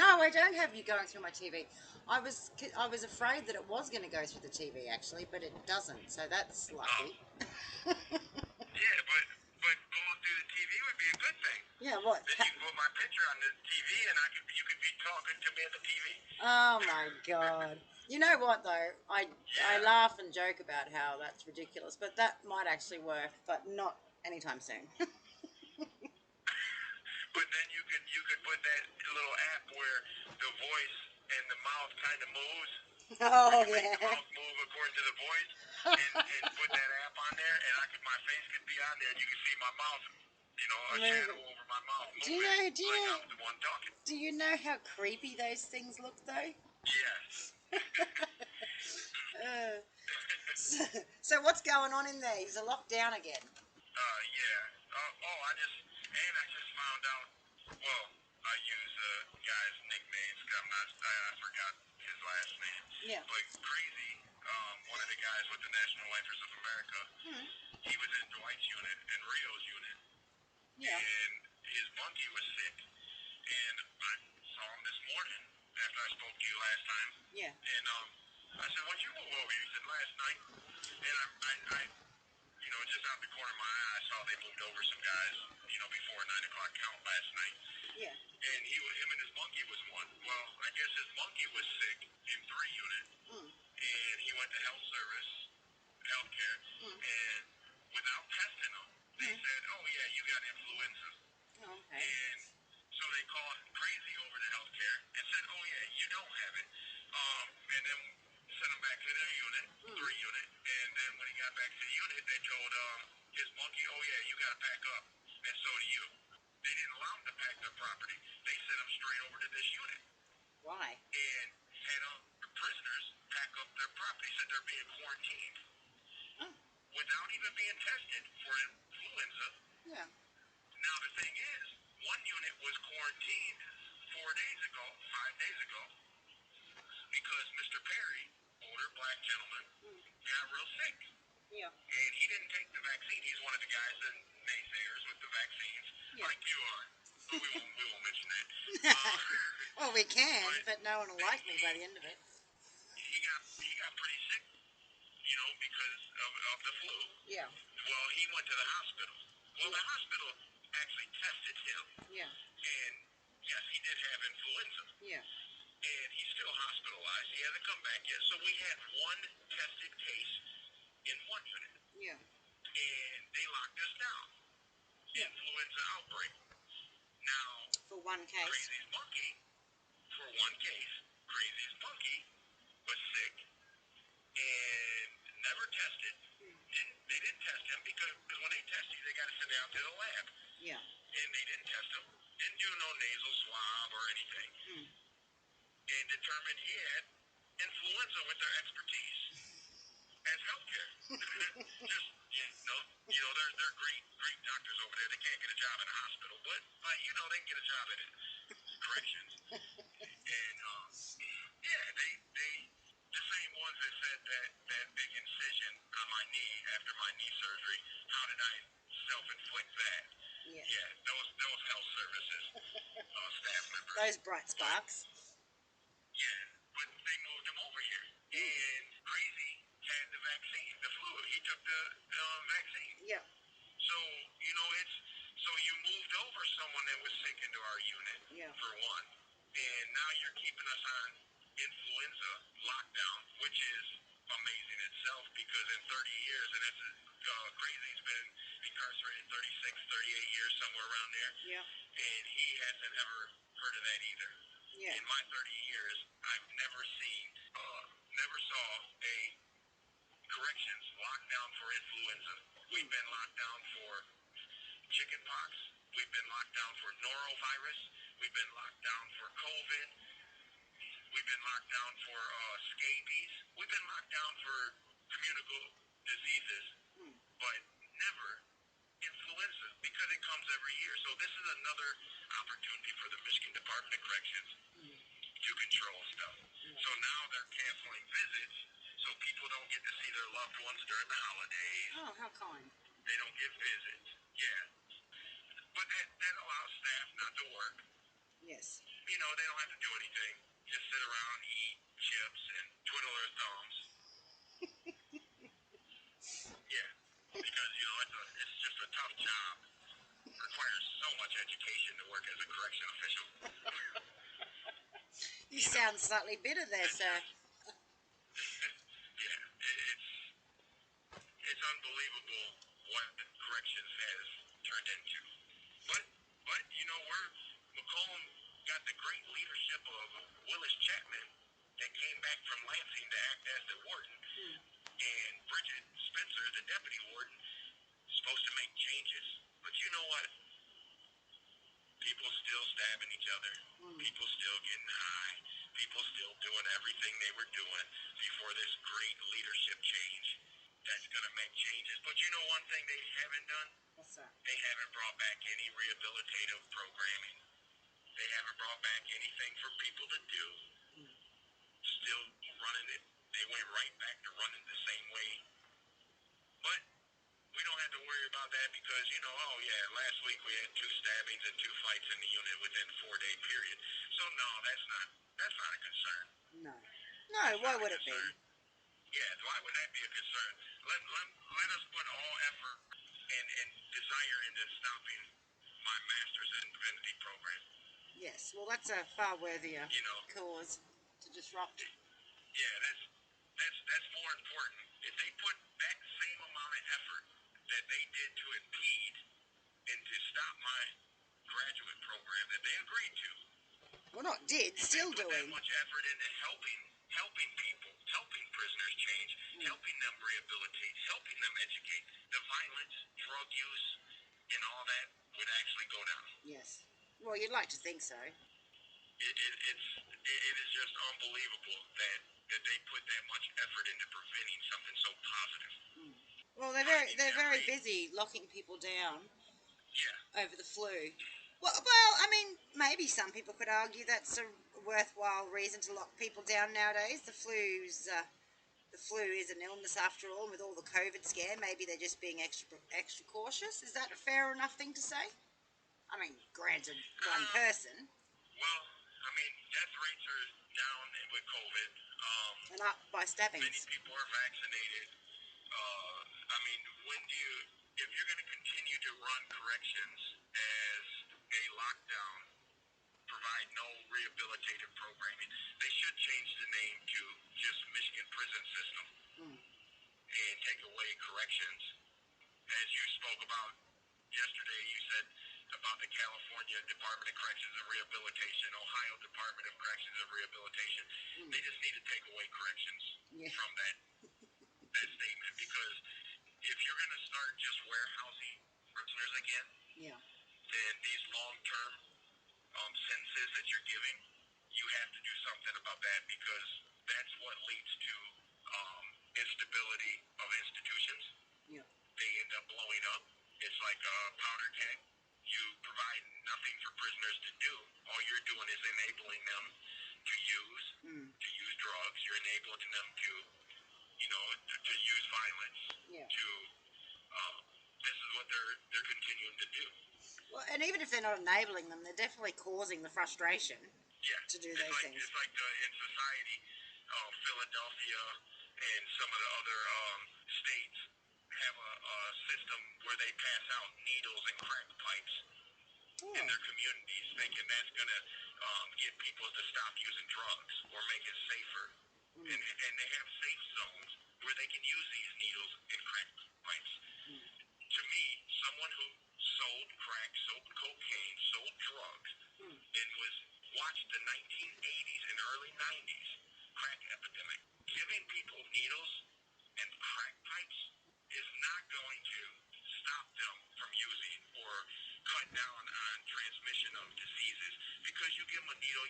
No, I don't have you going through my TV. I was afraid that it was going to go through the TV actually, but it doesn't. So that's Oh, lucky. yeah, but going through the TV would be a good thing. Yeah, what? Then you can put my picture on the TV, and you could be talking to me at the TV. Oh my God. You know what though? I Yeah. laugh and joke about how that's ridiculous, but that might actually work, but not anytime soon. But then you could put that little app where the voice and the mouth kind of moves, where Oh you make the yeah. mouth move according to the voice, and put that app on there, and my face could be on there, and you can see my mouth, a shadow Moving. over my mouth Do you moving, know? Do you like know? I'm the one talking. Do you know how creepy those things look though? Yes. Uh, so what's going on in there? Is it locked down again? Yeah. I just found out. Well, I use a guy's nicknames. I forgot his last name. Yeah. But Crazy, one of the guys with the National Lifers of America, Hmm. he was in Dwight's unit and Rio's unit, Yeah. and his monkey was sick. And I saw him this morning after I spoke to you last time. Yeah. And I said, "What'd you move over here?" He said, "Last night." And I just out the corner of my eye, I saw they moved over some guys, before 9 o'clock count last night. Yeah. And him and his monkey was one. Well, I guess his monkey was sick in 3 unit, Mm. and he went to healthcare, Mm. and without testing him, they Mm. said, "Oh yeah, you got influenza." Oh, okay. And so they called Crazy over to healthcare and said, "Oh yeah, you don't have it." And then sent him back to their unit, 3 unit. And then when he got back to the unit, they told his monkey, "Oh yeah, you got to pack up, and so do you." They didn't allow him to pack their property. They sent him straight over to this unit Why? and had the prisoners pack up their property. Said they're being quarantined Oh. without even being tested for influenza. Yeah. Now the thing is, one unit was quarantined 4 days ago, 5 days ago, because Mr. Perry, older black gentleman, got real sick. Yeah. And he didn't take the vaccine. He's one of the guys that naysayers with the vaccines, Yeah. like you are. But we won't mention that. Well, we can, but no one will But like me by the end of it. he got pretty sick, because of the flu. Yeah. Well, he went to the hospital. Well, the hospital actually tested him, Yeah. and yes, he did have influenza. Yeah. And he's still hospitalized. He hasn't come back yet. So we had one tested case in one unit, Yeah. and they locked us down. Influenza outbreak. Now, For one case. Crazy's monkey, for one case, Crazy's monkey was sick and never tested. They didn't test him because when they test you, they got to send it out to the lab. Yeah. And they didn't test him. Didn't do no nasal swab or anything. And determined he had influenza with their expertise as healthcare. Just, they're great doctors over there. They can't get a job in a hospital, but they can get a job at corrections. And yeah, they the same ones that said that big incision on my knee after my knee surgery. How did I self-inflict that? Yeah. Yeah, those health services staff members. Those bright sparks. Yeah, but they moved him over here. And Crazy had the vaccine, the flu. He took the vaccine. Yeah. So, so you moved over someone that was sick into our unit, Yeah. for one. And now you're keeping us on influenza lockdown, which is amazing itself because in 30 years, and it's Crazy's been incarcerated 36, 38 years, somewhere around there. Yeah. And he hasn't ever heard of that either. Yeah. In my 30 years, I've never saw a corrections locked down for influenza. We've been locked down for chickenpox. We've been locked down for norovirus. We've been locked down for COVID. We've been locked down for scabies. We've been locked down for communicable diseases, but never influenza because it comes every year. So this is another opportunity for the Michigan Department of Corrections to control stuff. So now they're canceling visits so people don't get to see their loved ones during the holidays. Oh, how kind. They don't get visits. Yeah. But that allows staff not to work. Yes. they don't have to do anything. Just sit around, eat chips, and twiddle their thumbs. Yeah, because it's just a tough job. It requires so much education to work as a correction official. You sound slightly bitter there, sir. Yeah, it's unbelievable what corrections has turned into. But we're Macomb got the great leadership of Willis Chapman that came back from Lansing to act as the warden, and Bridget Spencer, the deputy warden, is supposed to make changes. But you know what? People still stabbing each other. People still getting high. People still doing everything they were doing before this great leadership change. That's going to make changes. But you know one thing they haven't done? What's that? They haven't brought back any rehabilitative programming. They haven't brought back anything for people to do. Still running it. They went right back to running the same way. But we don't have to worry about that because, last week we had 2 stabbings and 2 fights in the unit within a 4-day period. So no, that's not a concern. No. No, why would it be? Yeah, why would that be a concern? Let us put all effort and desire into stopping my master's in divinity program. Yes, well, that's a far worthier cause to disrupt. Yeah, that's more important. If they put that same amount of effort that they did to impede and to stop my graduate program that they agreed to, Well, not did, still put doing. that much effort into helping people, helping prisoners change, helping them rehabilitate, helping them educate, the violence, drug use, and all that would actually go down. Yes. Well, you'd like to think so. It is just unbelievable that they put that much effort into preventing something so positive. Well, they're very busy locking people down. Yeah. Over the flu. Well, I mean, maybe some people could argue that's a worthwhile reason to lock people down nowadays. The flu is an illness after all, and with all the COVID scare, maybe they're just being extra cautious. Is that a fair enough thing to say? I mean, granted, one person. Well, I mean, death rates are down with COVID. And up by stabbings. Many people are vaccinated. I mean, if you're going to continue to run corrections as a lockdown, provide no rehabilitative programming, they should change the name to just Michigan Prison System and take away corrections. As you spoke about yesterday, you said about the California Department of Corrections and Rehabilitation, Ohio Department of Corrections and Rehabilitation. They just need to take away corrections from that statement, because if you're going to start just warehousing prisoners again, then these long-term sentences that you're giving, you have to do something about that, because that's what leads to instability of institutions. They end up blowing up. It's like a powder keg. You provide nothing for prisoners to do. All you're doing is enabling them to use drugs. You're enabling them to use violence. This is what they're continuing to do. Well, and even if they're not enabling them, they're definitely causing the frustration to do those things. It's like in society, Philadelphia and some of the other states have a system where they pass out needles and crack pipes in their communities, thinking that's going to get people to stop using drugs or make it safer. And they have safe zones where they can use these needles and crack pipes. To me, someone who sold crack, sold cocaine, sold drugs, and watched the 1980s and early 90s crack epidemic, giving people needles and crack pipes is not going to stop them from using or cut down on transmission of diseases. Because you give them a needle,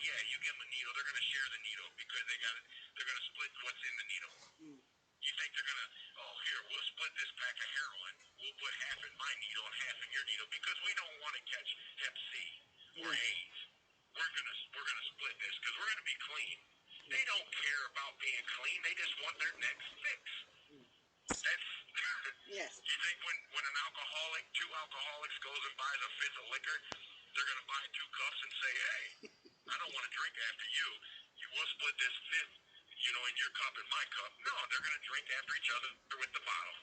they're going to share the needle because they're going to split what's in the needle. You think they're going to, here, we'll split this pack of heroin. We'll put half in my needle and half in your needle because we don't want to catch Hep C or AIDS. We're gonna split this because we're gonna be clean. They don't care about being clean. They just want their next fix. That's yes. You think when an alcoholic, 2 alcoholics goes and buys a fifth of liquor, they're gonna buy 2 cups and say, hey, I don't want we'll split this fifth, in your cup and my cup. No, they're going to drink after each other with the bottle.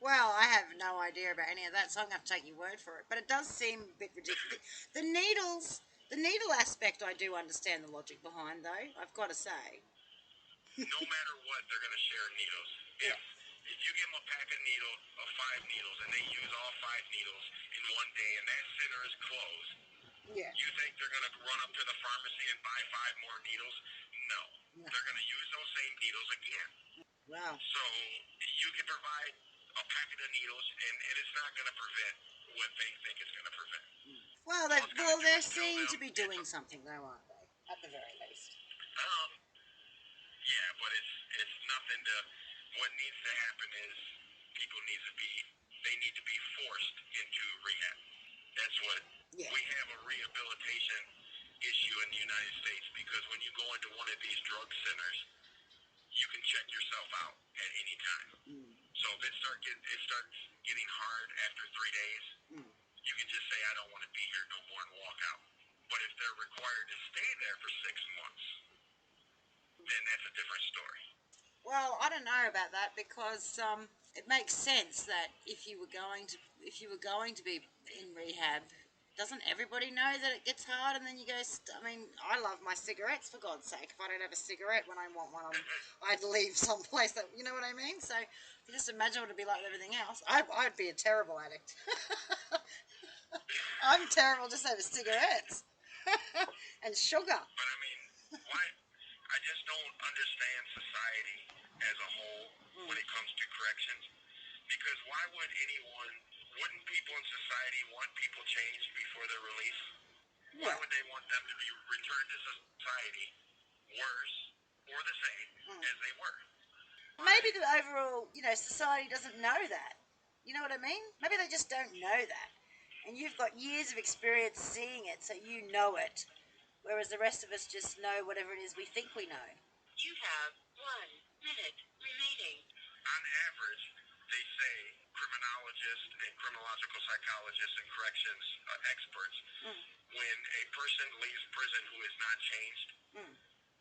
Well, I have no idea about any of that, so I'm going to have to take your word for it. But it does seem a bit ridiculous. The needle aspect, I do understand the logic behind, though. I've got to say. No matter what, they're going to share needles. Yeah. If you give them a pack of 5 needles, and they use all 5 needles in one day, and that center is closed, Yeah. you think they're going to run up to the pharmacy and buy 5 more needles? No. They're going to use those same needles again. Wow. So you can provide a packet of needles, and it's not going to prevent what they think it's going to prevent. Well, they seem to be doing something, though, aren't they? At the very least. Yeah, but it's nothing to. What needs to happen is they need to be forced into rehab. That's what we have a rehabilitation issue in the United States, because when you go into one of these drug centers, you can check yourself out at any time. So if it starts getting hard after 3 days, you can just say, I don't want to be here no more, and walk out. But if they're required to stay there for 6 months, then that's a different story. Well, I don't know about that, because it makes sense that if you were going to be in rehab, doesn't everybody know that it gets hard, and then you go? I mean, I love my cigarettes, for God's sake. If I don't have a cigarette when I want one, I'd leave someplace that, you know what I mean. So you just imagine what it'd be like with everything else. I'd be a terrible addict. I'm terrible just over cigarettes and sugar. But I mean, why? I just don't understand society as a whole when it comes to corrections. Because wouldn't people in society want people changed before they're released? Why would they want them to be returned to society worse or the same as they were? Maybe the overall, society doesn't know that. You know what I mean? Maybe they just don't know that. And you've got years of experience seeing it, so you know it. Whereas the rest of us just know whatever it is we think we know. You have 1 minute remaining. On average, they say criminologists and criminological psychologists and corrections experts, when a person leaves prison who is not changed,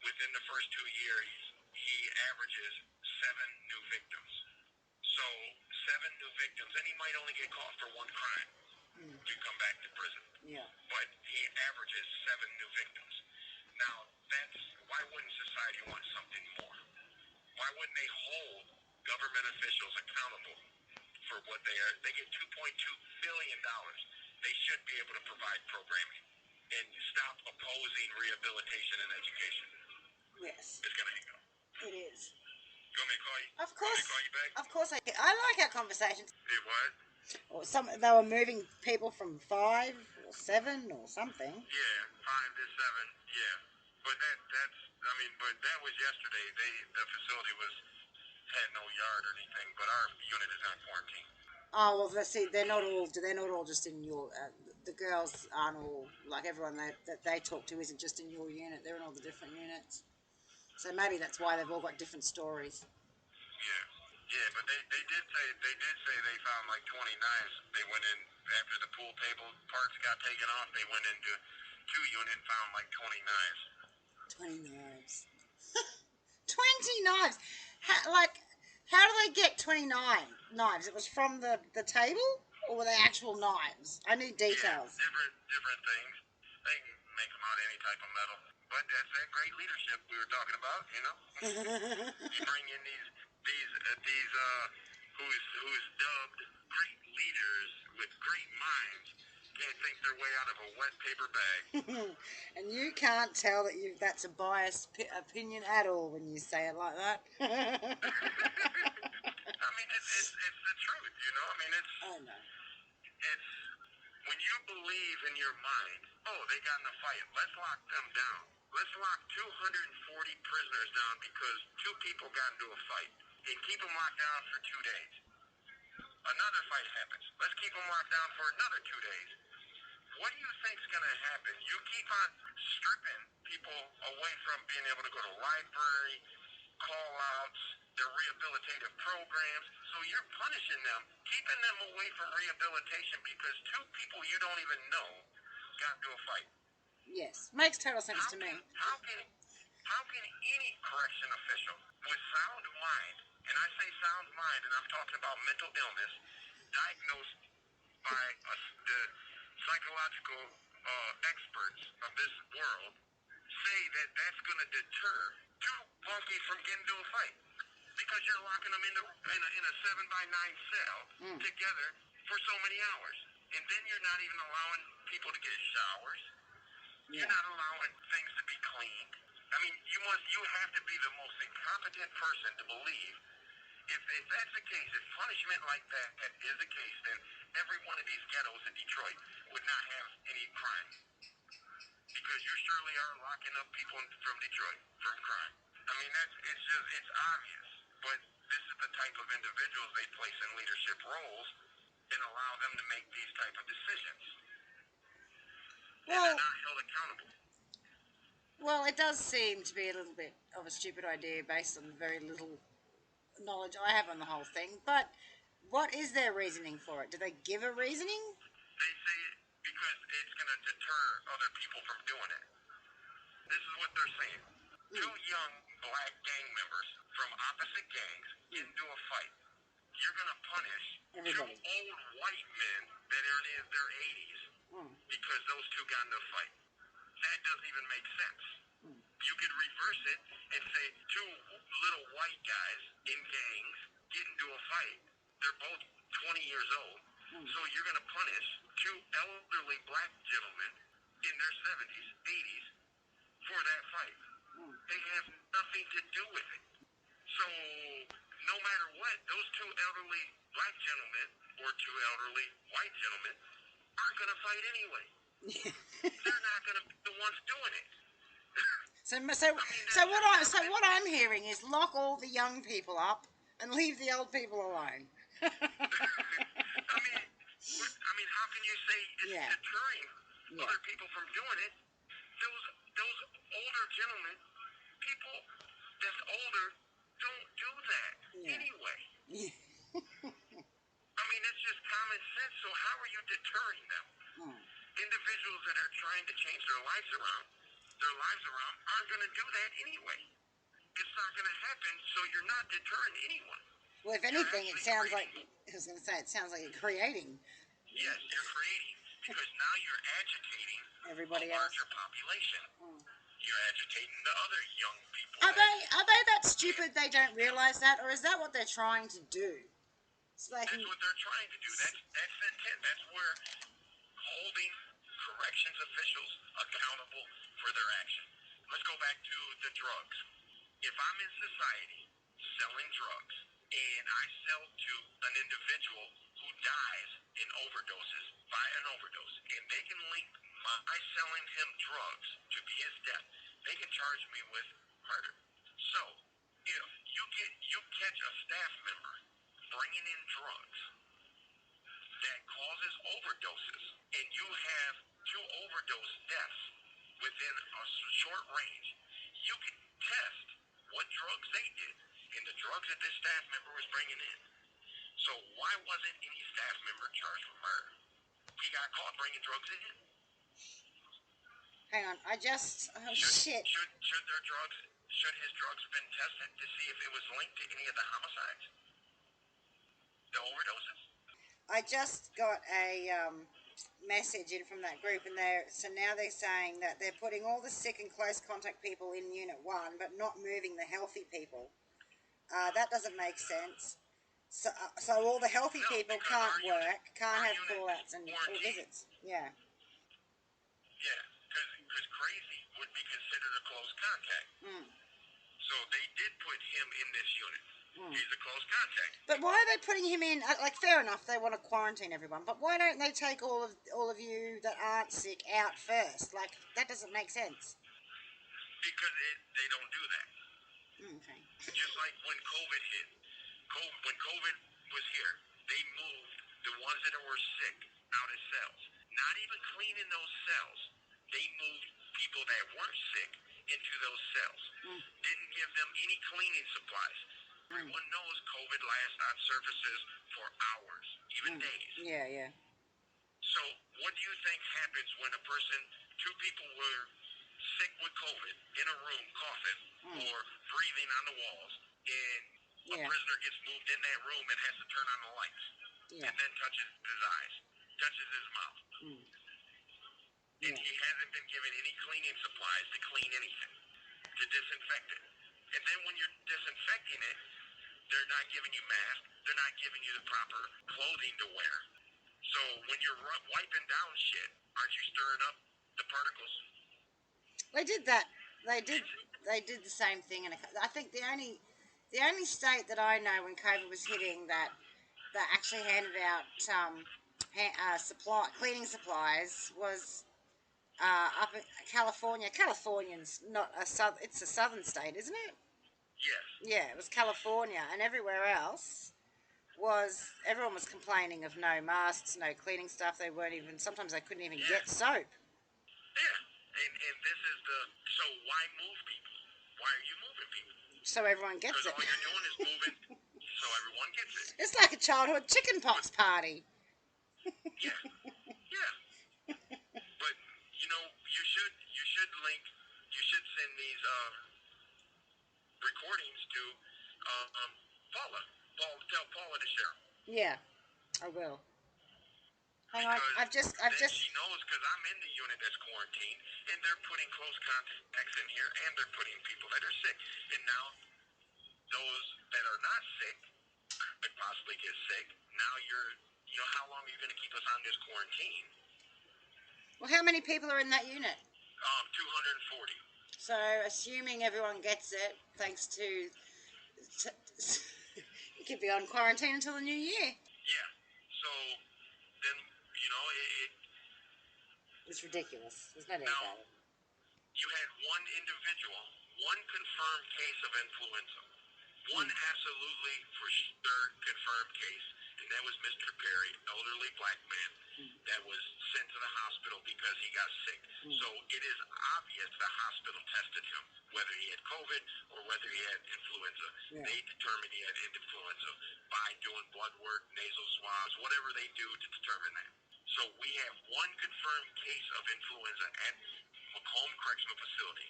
within the first 2 years, he averages 7 new victims. So 7 new victims, and he might only get caught for 1 crime to come back to prison. Yeah. But he averages 7 new victims. Now, why wouldn't society want something more? Why wouldn't they hold government officials accountable for what they are? They get $2.2 billion. They should be able to provide programming and stop opposing rehabilitation and education. Yes. It's going to hang up. It is. You want me to call you? Of course. Want me to call you back? Of course I can. I like our conversations. Hey, what? Or they were moving people from 5 or 7 or something. Yeah, 5 to 7. Yeah, but but that was yesterday. The facility had no yard or anything, but our unit is on quarantine. Oh well, they're not all just in your. The girls aren't all like everyone that they talk to isn't just in your unit. They're in all the different units. So maybe that's why they've all got different stories. Yeah, but they did say they found like 20 knives. They went in after the pool table parts got taken off. They went into 2 unit and found like 20 knives. 20 knives. 20 knives. How do they get 29 knives? It was from the table, or were they actual knives? I need details. Yeah, different things. They can make them out of any type of metal. But that's that great leadership we were talking about, You bring in these who's dubbed great leaders with great minds can't think their way out of a wet paper bag. And you can't tell that that's a biased opinion at all when you say it like that. I mean, it's the truth, I know. It's when you believe in your mind, they got in a fight, let's lock them down. Let's lock 240 prisoners down because 2 people got into a fight and keep them locked down for 2 days. Another fight happens. Let's keep them locked down for another 2 days. What do you think's going to happen? You keep on stripping people away from being able to go to library, call-outs, their rehabilitative programs. So you're punishing them, keeping them away from rehabilitation because 2 people you don't even know got into a fight. Yes, makes total sense to me. How can How can any correction official with sound mind, and I say sound mind, and I'm talking about mental illness, diagnosed by the psychological experts of this world, say that that's going to deter two monkeys from getting into a fight? Because you're locking them in a 7 by 9 cell together for so many hours. And then you're not even allowing people to get showers. You're not allowing things to be cleaned. I mean, you have to be the most incompetent person to believe if that's the case, if punishment like that is the case, then every one of these ghettos in Detroit would not have any crime. Because you surely are locking up people from Detroit from crime. I mean, it's obvious. But this is the type of individuals they place in leadership roles and allow them to make these type of decisions. And Well, they're not held accountable. well, it does seem to be a little bit of a stupid idea based on very little knowledge I have on the whole thing. But what is their reasoning for it? Do they give a reasoning? They say it because it's going to deter other people from doing it. This is what they're saying. Two young black gang members from opposite gangs get into a fight. You're going to punish Everybody. two old white men that are in their 80s because those two got in a fight. That doesn't even make sense. You could reverse it and say two little white guys in gangs get into a fight. They're both 20 years old. So you're going to punish two elderly black gentlemen in their 70s, 80s for that fight. They have nothing to do with it. So no matter what, those two elderly black gentlemen or two elderly white gentlemen aren't going to fight anyway. They're not going to be the ones doing it. So what I'm hearing is lock all the young people up and leave the old people alone. I mean, how can you say it's deterring other people from doing it? Those older gentlemen, people that's older, don't do that anyway. I mean, it's just common sense. So how are you deterring them? Individuals that are trying to change their lives around aren't going to do that anyway. It's not going to happen, so you're not deterring anyone. Well, if anything, it sounds like I was going to say it sounds like you're creating. Yes, you're creating because now you're agitating Everybody a else. larger population. You're agitating the other young people. Are they that stupid they don't realize that, or is that what they're trying to do? So That's what they're trying to do. That's the intent. That's where holding corrections officials accountable for their action. Let's go back to the drugs. If I'm in society selling drugs and I sell to an individual who dies in overdoses by an overdose, and they can link my selling him drugs to his death, they can charge me with murder. So if you catch a staff member bringing in drugs that causes overdoses, and you have two overdose deaths within a short range, you can test what drugs they did and the drugs that this staff member was bringing in. So why wasn't any staff member charged with murder? He got caught bringing drugs in. Hang on, shit. Should his drugs have been tested to see if it was linked to any of the homicides? The overdoses? I just got a message in from that group, and now they're saying that they're putting all the sick and close contact people in Unit 1, but not moving the healthy people. That doesn't make sense. So all the healthy people can't work, can't have call-outs and full visits. Yeah. Yeah, because crazy would be considered a close contact. So they did put him in this unit. He's a close contact. But why are they putting him in? Like, fair enough, they want to quarantine everyone, but why don't they take all of you that aren't sick out first? Like, that doesn't make sense. Because they don't do that. Okay. Just like when COVID hit, when COVID was here, they moved the ones that were sick out of cells. Not even cleaning those cells. They moved people that weren't sick into those cells. Didn't give them any cleaning supplies. Everyone knows COVID lasts on surfaces for hours, even days. Yeah. So what do you think happens when two people were sick with COVID, in a room coughing or breathing on the walls, and a prisoner gets moved in that room and has to turn on the lights, and then touches his eyes, touches his mouth. And he hasn't been given any cleaning supplies to clean anything, to disinfect it. And then when you're disinfecting it, they're not giving you masks. They're not giving you the proper clothing to wear. So when you're wiping down shit, aren't you stirring up the particles? They did that. They did the same thing, and I think the only state that I know when COVID was hitting that actually handed out cleaning supplies was up in California. California's not a it's a southern state, isn't it? Yes. Yeah, it was California, and everywhere else everyone was complaining of no masks, no cleaning stuff. They weren't even. Sometimes they couldn't even get soap. Yeah, and this is so why move people? Why are you moving people? So everyone gets it. Because all you're doing is moving, so everyone gets it. It's like a childhood chickenpox party. Yeah, yeah. But you should link, you should send these recordings to Paula. Tell Paula to share. Yeah, I will. Hang on, Because I've just. she knows, because I'm in the unit that's quarantined, and they're putting close contacts in here, and they're putting people that are sick. And now those that are not sick could possibly get sick. Now how long are you going to keep us on this quarantine? Well, how many people are in that unit? 240. So, assuming everyone gets it, thanks to you could be on quarantine until the new year. Yeah. So then it's ridiculous. There's no doubt about it. You had one individual, one confirmed case of influenza, one absolutely for sure confirmed case, and that was Mr. Perry, elderly black man that was sent to the hospital because he got sick. So it is obvious the hospital tested him, whether he had COVID or whether he had influenza. They determined he had influenza by doing blood work, nasal swabs, whatever they do to determine that. So we have one confirmed case of influenza at Macomb Correctional Facility,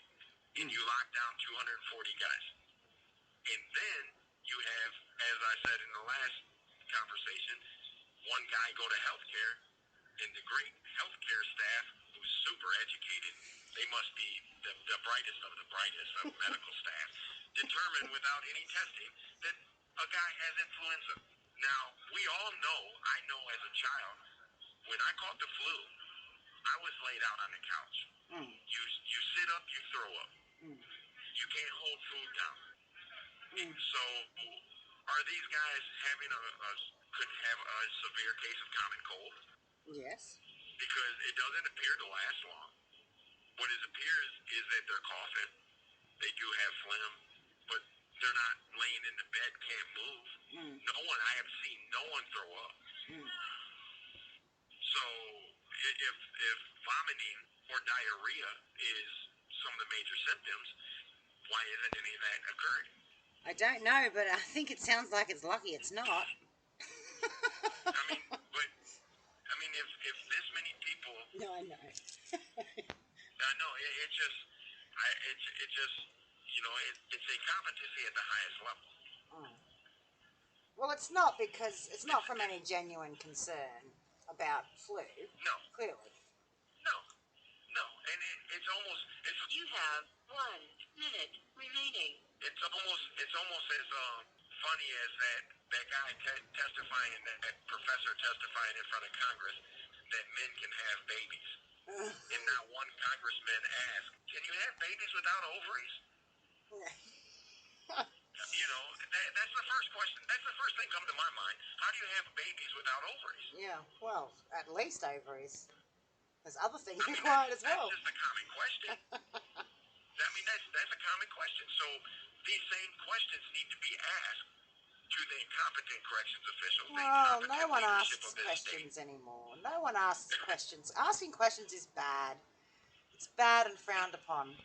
and you lock down 240 guys. And then you have, as I said in the last conversation, one guy go to healthcare, and the great healthcare staff, who's super educated, they must be the brightest of the brightest of medical staff, determine without any testing that a guy has influenza. Now, we all know, I know as a child, when I caught the flu, I was laid out on the couch. You sit up, you throw up. You can't hold food down. So, are these guys could have a severe case of common cold? Yes. Because it doesn't appear to last long. What it appears is that they're coughing. They do have phlegm, but they're not laying in the bed, can't move. I have seen no one throw up. So, if vomiting or diarrhea is some of the major symptoms, why isn't any of that occurring? I don't know, but I think it sounds like it's lucky it's not. If this many people... No, I know. No, it's a competency at the highest level. Well, it's not, because it's not from any genuine concern about flu. No. Clearly. No. And it's almost... You have 1 minute remaining. It's almost as funny as that guy testifying, that professor testifying in front of Congress that men can have babies. And not one congressman asked, can you have babies without ovaries? That's the first question. That's the first thing come to my mind. How do you have babies without ovaries? Yeah, well, at least ovaries. There's other things required as well. That's just a common question. That's a common question. So these same questions need to be asked to the incompetent corrections officials. Well, no one asks questions anymore. No one asks questions. Asking questions is bad. It's bad and frowned upon.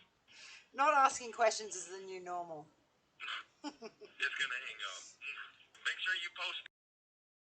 Not asking questions is the new normal. It's going to hang up. Make sure you post